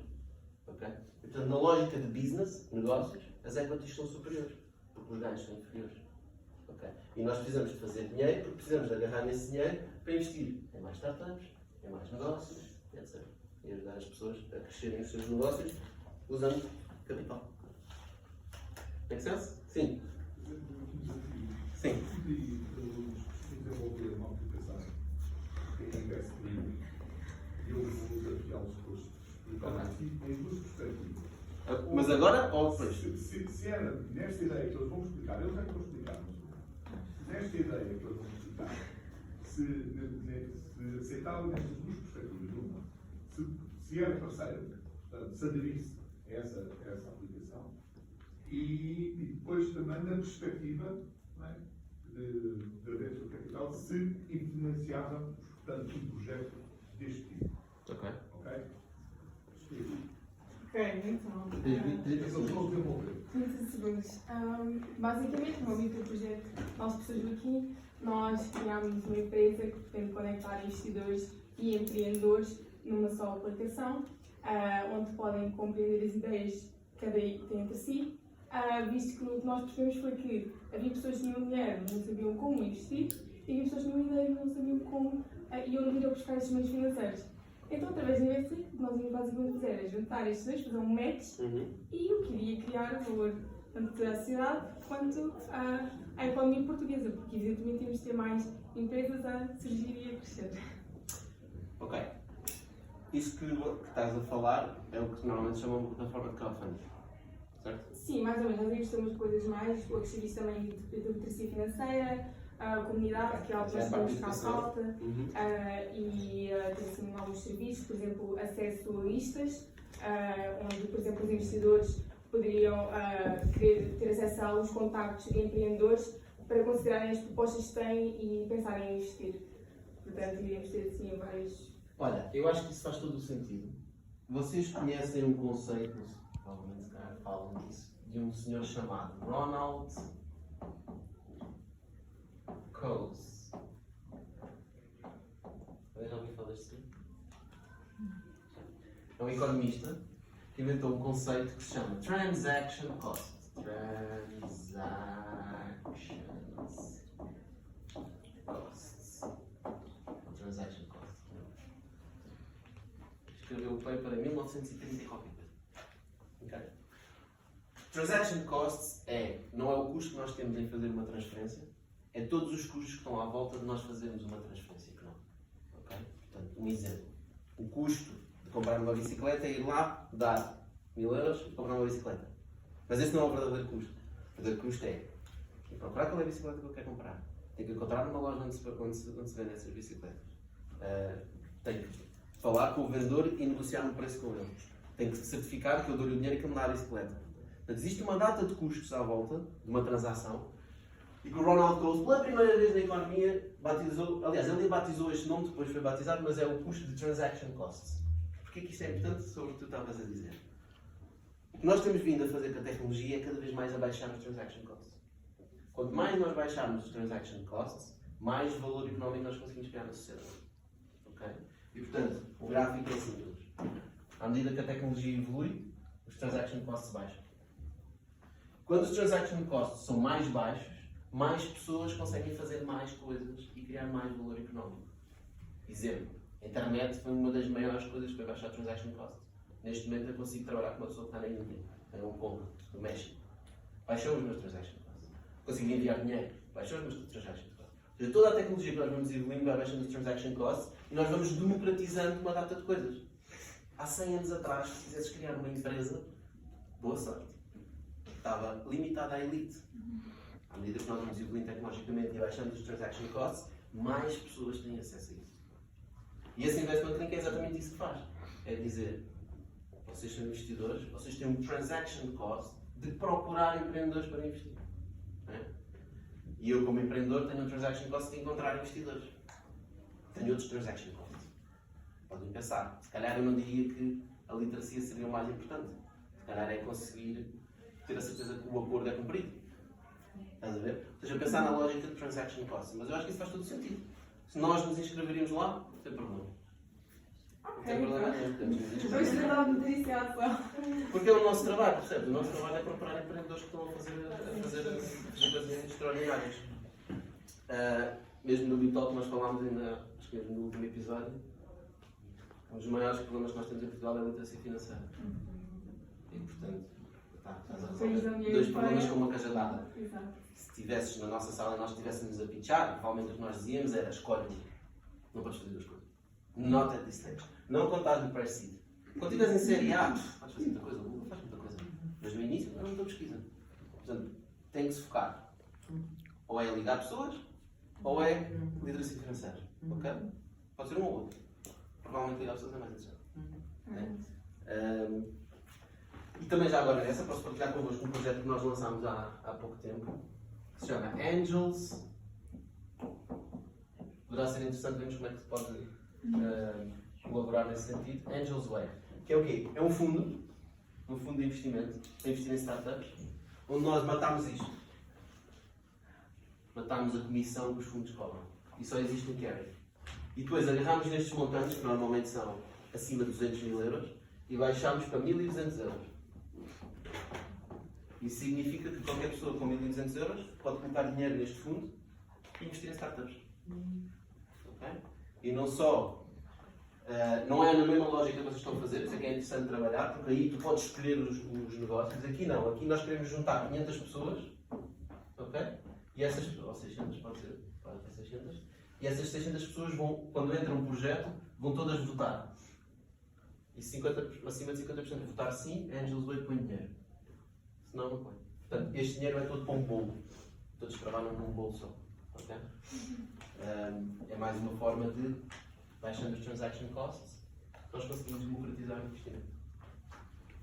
Okay? E, portanto, na lógica de business, negócios, as equities são superiores, porque os ganhos são inferiores. Okay? E nós precisamos de fazer dinheiro, porque precisamos de agarrar nesse dinheiro para investir em mais startups, em mais negócios, etc. E ajudar as pessoas a crescerem os seus negócios usando capital. Make sense? Sim. Sim. Desenvolver uma aplicação que investe em eu vou desafiá-los depois de explicar aqui em duas perspectivas. Mas agora ou depois? Se era nesta ideia que eles vão explicar, eles é que vão explicar, mas nesta ideia que eles vão explicar, se aceitavam nestas duas perspectivas, uma, se era parceiro, portanto, se aderisse a essa aplicação, e depois também na perspectiva, não é, da venture capital, se influenciava, portanto, um projeto deste tipo. Ok. Ok? Ok, então. 30 segundos. Basicamente, no âmbito do projeto Nosso Pessoas aqui, nós criámos uma empresa que pretende conectar investidores e empreendedores numa só aplicação, onde podem compreender as ideias que cada tem entre si, visto que o que nós percebemos foi que havia pessoas que tinham dinheiro, mas não sabiam como investir, e havia pessoas que tinham ideia e não sabiam como iam vir a buscar estes meios financeiros. Então, através do NFT, o que nós íamos basicamente fazer era juntar estes dois, fazer um match, e eu queria criar o valor tanto a sociedade quanto a economia portuguesa, porque evidentemente temos de ter mais empresas a surgir e a crescer. Ok. Isso que estás a falar é o que normalmente chamam de plataforma de crowdfunding, certo? Sim, mais ou menos. Nós investimos coisas mais, outros serviços também de literacia financeira, a comunidade, que é algo que nós temos cá falta, e temos assim, alguns serviços, por exemplo, acesso a listas, onde, por exemplo, os investidores poderiam querer ter acesso a alguns contactos de empreendedores para considerarem as propostas que têm e pensarem em investir. Portanto, iríamos ter assim vários. Olha, eu acho que isso faz todo o sentido. Vocês conhecem um conceito, provavelmente se calhar falam disso, de um senhor chamado Ronald Coase. Alguém já ouviu falar deste? É um economista que inventou um conceito que se chama Transaction Cost. Transaction Cost. Escreveu o paper em 1930 e qualquer coisa. Okay? Transaction Costs não é o custo que nós temos em fazer uma transferência, é todos os custos que estão à volta de nós fazermos uma transferência económica. Okay? Portanto, um exemplo. O custo de comprar uma bicicleta é ir lá, dar 1000 euros e comprar uma bicicleta. Mas esse não é o verdadeiro custo. O verdadeiro custo é procurar qual é a bicicleta que eu quero comprar. Tenho que encontrar numa loja onde se vendem essas bicicletas. Tenho que falar com o vendedor e negociar um preço com ele. Tenho que certificar que eu dou-lhe o dinheiro e que ele me dá a bicicleta. Portanto, existe uma data de custos à volta de uma transação e que o Ronald Coase, pela primeira vez na economia, batizou, aliás, ele batizou este nome, depois foi batizado, mas é o custo de transaction costs. Porquê que isto é importante sobre o que tu estavas a dizer? O que nós temos vindo a fazer com a tecnologia é cada vez mais a baixar os transaction costs. Quanto mais nós baixarmos os transaction costs, mais valor económico nós conseguimos criar na sociedade. Okay? E portanto, o gráfico é simples. À medida que a tecnologia evolui, os transaction costs baixam. Quando os transaction costs são mais baixos, mais pessoas conseguem fazer mais coisas e criar mais valor económico. Exemplo, a internet foi uma das maiores coisas que foi baixar transaction costs. Neste momento eu consigo trabalhar com uma pessoa que está na Índia, em Hong Kong, no México. Baixou os meus transaction costs. Consigo enviar dinheiro. Baixou os meus transaction costs. Ou seja, toda a tecnologia que nós vamos evoluindo vai baixando os transaction costs e nós vamos democratizando uma data de coisas. Há 100 anos atrás, se quisesses criar uma empresa, boa sorte. Estava limitada à elite. À medida que nós vamos evoluindo tecnologicamente e baixando os transaction costs, mais pessoas têm acesso a isso. E esse investment link é exatamente isso que faz. É dizer, vocês são investidores, vocês têm um transaction cost de procurar empreendedores para investir. E eu, como empreendedor, tenho um transaction cost de encontrar investidores. Tenho outros transaction costs. Podem pensar. Se calhar eu não diria que a literacia seria o mais importante. Se calhar é conseguir ter a certeza que o acordo é cumprido. Estás a ver? Ou seja, pensar na lógica de transaction cost. Mas eu acho que isso faz todo o sentido. Se nós nos inscreveríamos lá, não tem problema. Não tem problema nenhum. Depois de dar notícia. Porque é o nosso trabalho, percebes? O nosso trabalho é procurar empreendedores que estão a fazer coisas extraordinárias. Mesmo no Bitalk nós falámos ainda, acho que no último episódio, um dos maiores problemas que nós temos em Portugal é a literacia financeira. E portanto, estás a resolver dois problemas com uma cajadada. Se estivesses na nossa sala e nós estivéssemos a pitchar, provavelmente o que nós dizíamos era escolhe. Não podes fazer duas coisas. Not at this stage. Não contar no pre-seed. Quando estiveres em série A, podes fazer muita coisa. Não faz muita coisa. Mas no início, não estou pesquisa. Portanto, tem que se focar. Ou é ligar pessoas, ou é literacia financeira. Ok? Pode ser um ou outro. Provavelmente ligar pessoas é mais interessante. E também já agora nessa, posso partilhar convosco um projeto que nós lançámos há pouco tempo, que se chama Angels. Poderá ser interessante vermos como é que se pode colaborar nesse sentido. Angels Way. Que é o quê? É um fundo de investimento, para investir em startups, onde nós matámos isto. Matámos a comissão que os fundos cobram. E só existe um carry. E depois agarramos nestes montantes, que normalmente são acima de 200 mil euros, e baixámos para 1.200 euros. Isso significa que qualquer pessoa com 1.200 euros pode colocar dinheiro neste fundo e investir em startups. Okay? E não só Não é na mesma lógica que vocês estão a fazer, isso é que é interessante trabalhar, porque aí tu podes escolher os negócios. Aqui não, aqui nós queremos juntar 500 pessoas, ok? E essas, ou 600, pode ser 600, e essas 600 pessoas vão, quando entra um projeto, vão todas votar. E acima de 50% votar sim, a Angels Way põe dinheiro. Senão não põe. Portanto, este dinheiro é todo para um bolo. Todos trabalham num bolo só. Okay? É mais uma forma de, baixando os transaction costs, nós conseguimos democratizar o investimento.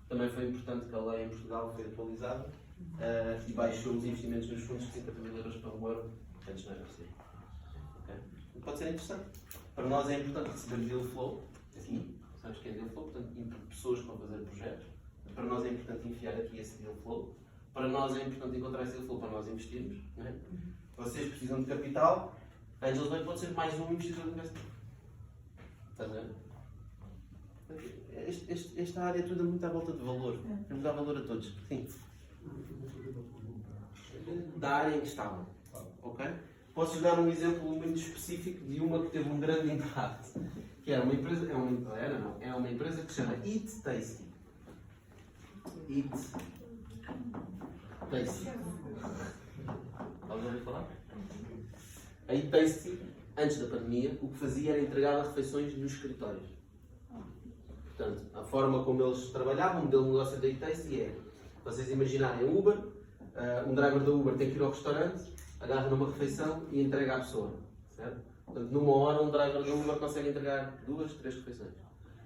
Também foi importante que a lei em Portugal foi atualizada e baixou os investimentos nos fundos de 50 mil euros para €1, antes não era possível. Okay? Pode ser interessante. Para nós é importante receber deal flow, aqui, sabes que é deal flow, portanto, pessoas que vão fazer projetos. Para nós é importante enfiar aqui esse deal flow. Para nós é importante encontrar esse deal flow para nós investirmos. Não é? Vocês precisam de capital, a Angels Way pode ser mais um investidor de investimento. Estás a ver? Esta área é toda muito à volta de valor. Temos de dar valor a todos. Sim. Da área em que estavam. Ok? Posso dar um exemplo muito específico de uma que teve um grande impacto. Que era uma empresa, é uma empresa que se chama Eat Tasty. Eat Tasty. Alguém ouviu falar? A Eat Tasty, antes da pandemia, o que fazia era entregar refeições nos escritórios. Portanto, a forma como eles trabalhavam, o modelo de negócio da Eat Tasty é, vocês imaginarem Uber, um driver da Uber tem que ir ao restaurante, agarra numa refeição e entrega à pessoa. Certo? Portanto, numa hora um driver da Uber consegue entregar 2, 3 refeições.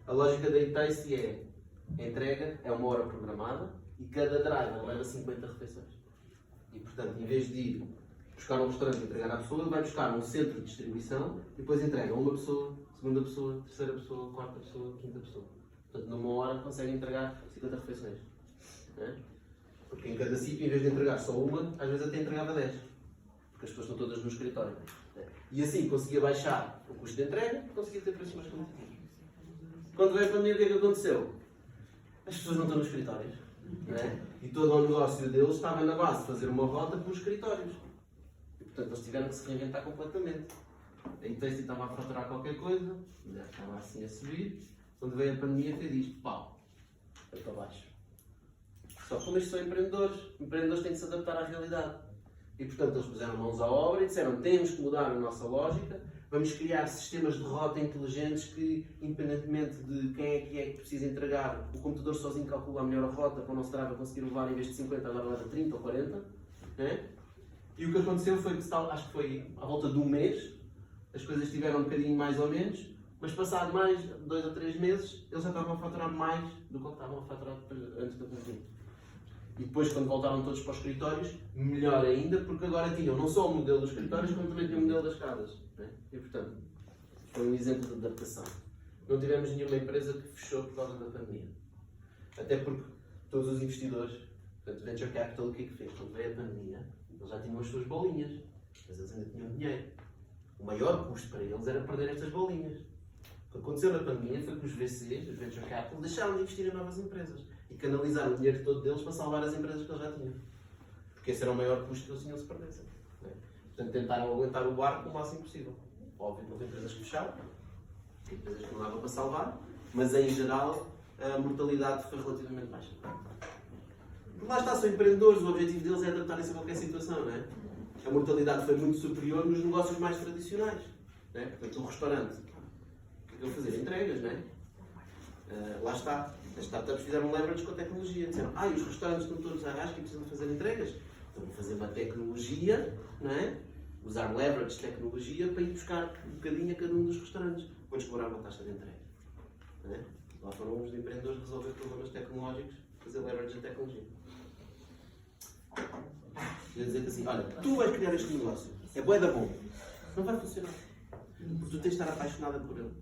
A lógica da Eat Tasty é, a entrega é uma hora programada e cada driver leva 50 refeições. E portanto, em vez de ir buscar um restaurante e entregar à pessoa, ele vai buscar um centro de distribuição e depois entrega a uma pessoa, segunda pessoa, terceira pessoa, quarta pessoa, quinta pessoa. Portanto, numa hora consegue entregar 50 refeições. É? Porque em cada sítio, em vez de entregar só uma, às vezes até entregava 10. Porque as pessoas estão todas no escritório. E assim conseguia baixar o custo de entrega e conseguia ter preços mais competitivos. Quando veio a pandemia, o que é que aconteceu? As pessoas não estão nos escritórios. É? E todo o negócio deles estava na base de fazer uma rota pelos escritórios. E portanto eles tiveram que se reinventar completamente. A Tasty estava a faturar qualquer coisa, estava assim a subir. Quando veio a pandemia, fez isto, pau, foi para baixo. Só que como estes são empreendedores têm de se adaptar à realidade. E portanto eles puseram mãos à obra e disseram, temos que mudar a nossa lógica, vamos criar sistemas de rota inteligentes que, independentemente de quem é que precisa entregar, o computador sozinho calcula a melhor rota para o nosso driver conseguir levar, em vez de 50, agora leva 30 ou 40. Né? E o que aconteceu foi que, acho que foi à volta de um mês, as coisas estiveram um bocadinho mais ou menos, mas passado mais 2 ou 3 meses, eles já estavam a faturar mais do que estavam a faturar antes da pandemia. E depois, quando voltaram todos para os escritórios, melhor ainda, porque agora tinham não só o modelo dos escritórios, como também tinham o modelo das casas. Né? E, portanto, foi um exemplo de adaptação. Não tivemos nenhuma empresa que fechou por causa da pandemia. Até porque todos os investidores, portanto, Venture Capital, o que é que fez? Quando veio a pandemia, eles já tinham as suas bolinhas, mas eles ainda tinham dinheiro. O maior custo para eles era perder estas bolinhas. O que aconteceu na pandemia foi que os VCs, os Venture Capital, deixaram de investir em novas empresas e canalizaram o dinheiro todo deles para salvar as empresas que eles já tinham. Porque esse era o maior custo que eles tinham se perdessem. Né? Portanto, tentaram aguentar o barco o máximo possível. Óbvio que houve empresas que fecharam, empresas que não davam para salvar, mas em geral a mortalidade foi relativamente baixa. Porque lá está, são empreendedores, o objetivo deles é adaptarem-se a qualquer situação. Não é? A mortalidade foi muito superior nos negócios mais tradicionais. Não é? Portanto, o restaurante, o que é que eu fazer? Entregas, não é? Lá está. As startups fizeram leverage com a tecnologia. Disseram, os restaurantes estão todos à rasca e precisam fazer entregas. Então vou fazer uma tecnologia, não é? Usar leverage de tecnologia para ir buscar um bocadinho a cada um dos restaurantes. Vou-lhes cobrar uma taxa de entrega. Não é? Lá foram os empreendedores resolver problemas tecnológicos, fazer leverage da tecnologia. E dizer assim, olha, tu vais criar este negócio. É bué da bom. Não vai funcionar. Porque tu tens de estar apaixonada por ele.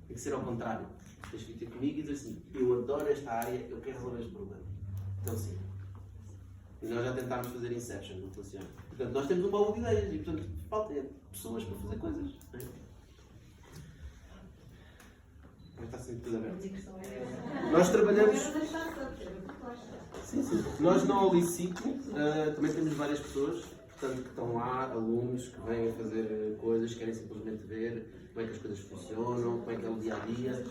Tem que ser ao contrário. Tens que vir ter comigo e dizer assim, eu adoro esta área, eu quero resolver este problema. Então sim. E nós já tentámos fazer Inception, não funciona. Portanto, nós temos um baú de ideias e, portanto, falta pessoas para fazer coisas. Não é? Mas está sempre tudo aberto. Nós trabalhamos... Sim. Nós na Olicito também temos várias pessoas. Tanto que estão lá alunos que vêm a fazer coisas, querem simplesmente ver como é que as coisas funcionam, como é que é o dia a dia.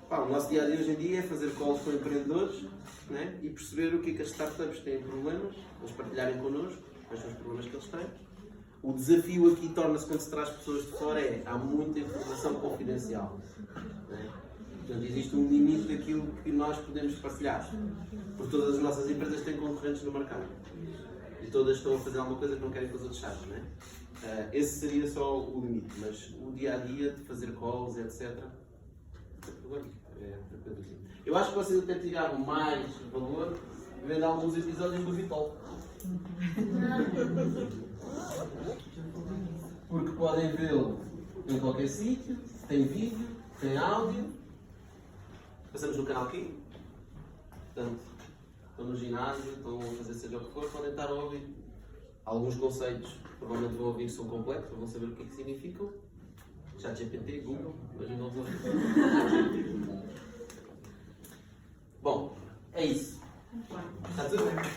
Pá, o nosso dia a dia hoje em dia é fazer calls com empreendedores, né? E perceber o que é que as startups têm problemas, eles partilharem connosco quais são os problemas que eles têm. O desafio aqui torna-se quando se traz pessoas de fora há muita informação confidencial. Né? Portanto, existe um limite daquilo que nós podemos partilhar. Porque todas as nossas empresas têm concorrentes no mercado. E todas estão a fazer alguma coisa que não querem que os outros saibam, né? Esse seria só o limite, mas o dia a dia de fazer calls, etc. Eu acho que vocês até tiraram mais valor vendo alguns episódios do Vitol. Porque podem vê-lo em qualquer sítio, tem vídeo, tem áudio. Passamos no canal aqui. Portanto, estão no ginásio, estão a fazer seja o que for, podem estar a ouvir. Alguns conceitos provavelmente vão ouvir que são complexos, vão saber o que é que significam. ChatGPT, Google, mas não vão ouvir. Bom, é isso. Está tudo bem?